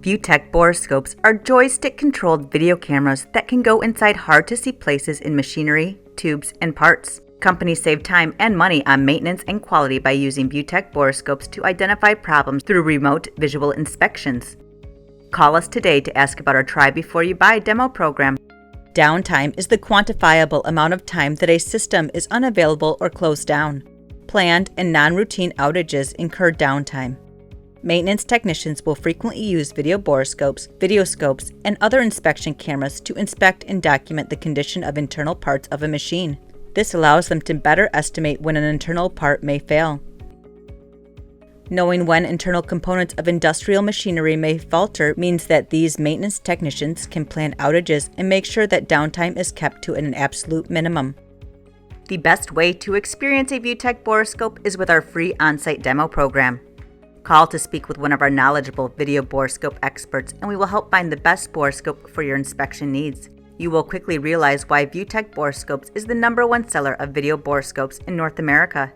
ViewTech Borescopes are joystick-controlled video cameras that can go inside hard-to-see places in machinery, tubes, and parts. Companies save time and money on maintenance and quality by using ViewTech Borescopes to identify problems through remote visual inspections. Call us today to ask about our Try Before You Buy demo program. Downtime is the quantifiable amount of time that a system is unavailable or closed down. Planned and non-routine outages incur downtime. Maintenance technicians will frequently use video borescopes, videoscopes, and other inspection cameras to inspect and document the condition of internal parts of a machine. This allows them to better estimate when an internal part may fail. Knowing when internal components of industrial machinery may falter means that these maintenance technicians can plan outages and make sure that downtime is kept to an absolute minimum. The best way to experience a ViewTech Borescope is with our free on-site demo program. Call to speak with one of our knowledgeable video borescope experts, and we will help find the best borescope for your inspection needs. You will quickly realize why ViewTech Borescopes is the #1 seller of video borescopes in North America.